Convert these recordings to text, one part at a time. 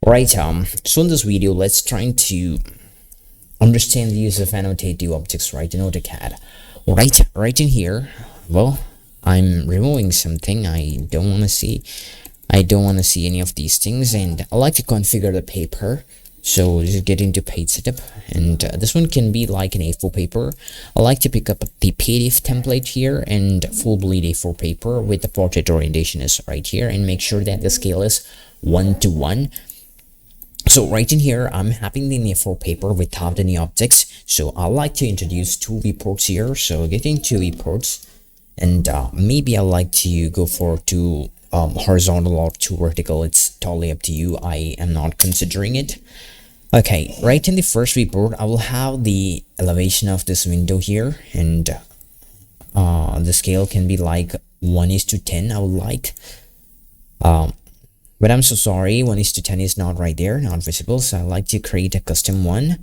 Right, so in this video, let's try to understand the use of annotative objects, right, in AutoCAD. Right in here, well, I'm removing something I don't want to see. I don't want to see any of these things, and I like to configure the paper. So just get into page setup, and this one can be like an A4 paper. I like to pick up the PDF template here and full bleed A4 paper with the portrait orientation is right here, and make sure that the scale is 1:1. So right in here, I'm having the A4 paper without any objects. So I like to introduce two viewports here. So getting two viewports, and maybe I like to go for two horizontal or two vertical. It's totally up to you. I am not considering it. Okay, right in the first viewport, I will have the elevation of this window here, and the scale can be like 1:10. I would like. But I'm so sorry, 1:10 is not right there, not visible. So I like to create a custom one.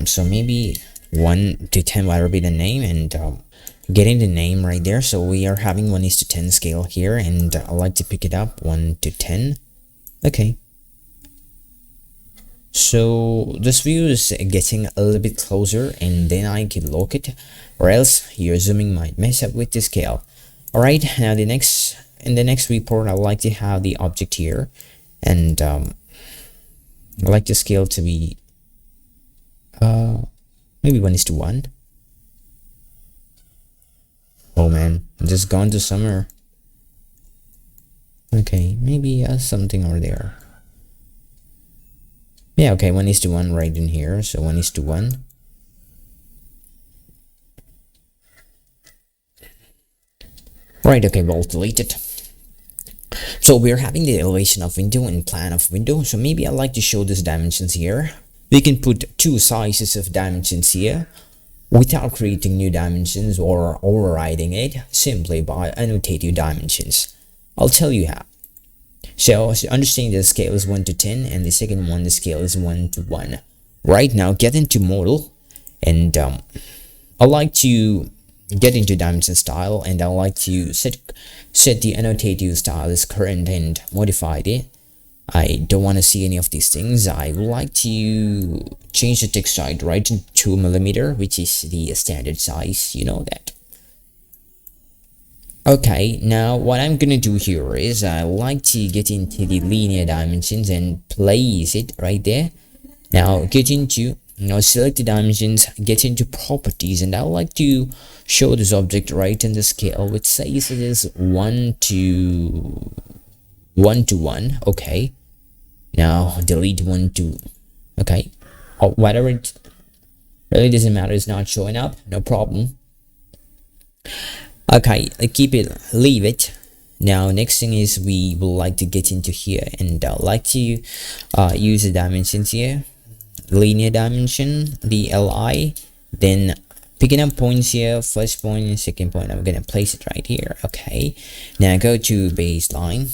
So maybe 1:10, whatever be the name, and getting the name right there. So we are having 1:10 scale here, and I like to pick it up 1:10. Okay. So this view is getting a little bit closer, and then I can lock it, or else your zooming might mess up with the scale. All right, now in the next report, I like to have the object here, and I like the scale to be maybe 1:1. Oh man, I'm just gone to summer. Okay, maybe something over there. Yeah, okay, 1:1 right in here, so 1:1. Right, okay, well, delete it. So we're having the elevation of window and plan of window. So maybe I like to show these dimensions here. We can put two sizes of dimensions here without creating new dimensions or overriding it simply by annotative dimensions. I'll tell you how. So understand the scale is 1:10, and the second one, the scale is 1:1. Right now, get into model, and I like to get into dimension style, and I like to set the annotative style as current and modified it. I don't want to see any of these things. I would like to change the text size right to 2mm, which is the standard size, you know that. Okay, now what I'm gonna do here is I like to get into the linear dimensions and place it right there. Now get into, select the dimensions, get into properties, and I like to show this object right in the scale, which says it is 1:1. Okay, now delete 1:2. Okay, or whatever, it really doesn't matter, it's not showing up, no problem. Okay, keep it, leave it. Now next thing is we will like to get into here, and like to use the dimensions here, linear dimension, the li, then picking up points here, first point and second point. I'm gonna place it right here. Okay, now go to baseline,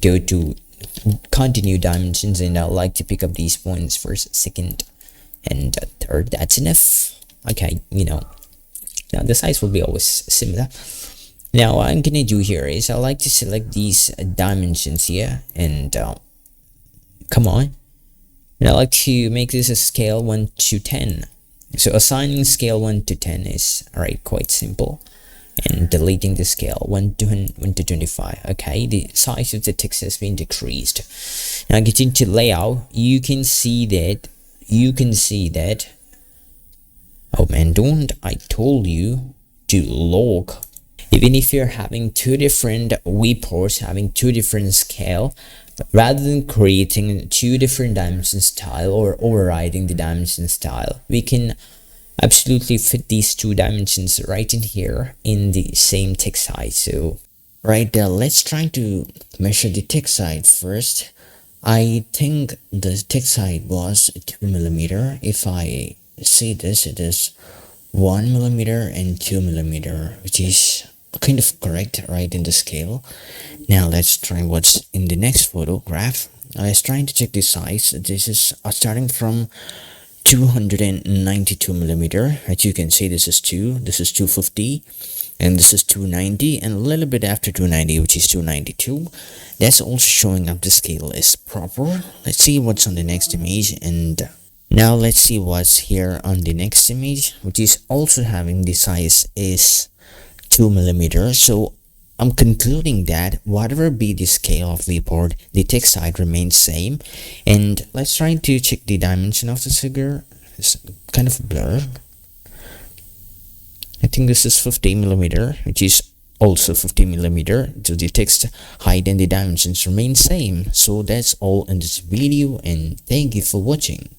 go to continue dimensions, and I like to pick up these points first, second, and third. That's enough. Okay, now the size will be always similar. Now what I'm gonna do here is I like to select these dimensions here, and come on, and I like to make this a scale 1:10. So assigning scale 1:10 is quite simple, and deleting the scale 1:25. Okay, the size of the text has been decreased. Now get into layout. You can see that. Oh man, don't I told you to lock. Even if you're having two different viewports, having two different scale, rather than creating two different dimension style or overriding the dimension style, we can absolutely fit these two dimensions right in here in the same text size. So let's try to measure the text size first. I think the text size was 2mm. If I see this, it is 1mm and 2mm, which is kind of correct right in the scale. Now let's try what's in the next photograph. I was trying to check the size. This is starting from 292mm. As you can see, this is 250, and this is 290, and a little bit after 290, which is 292. That's also showing up the scale is proper. Let's see what's on the next image, and now let's see what's here on the next image, which is also having the size is 2 millimeters. So I'm concluding that whatever be the scale of the board, the text height remains same. And let's try to check the dimension of the figure. It's kind of blur. I think this is 50 millimeter, which is also 50 millimeter. So the text height and the dimensions remain same. So that's all in this video, and thank you for watching.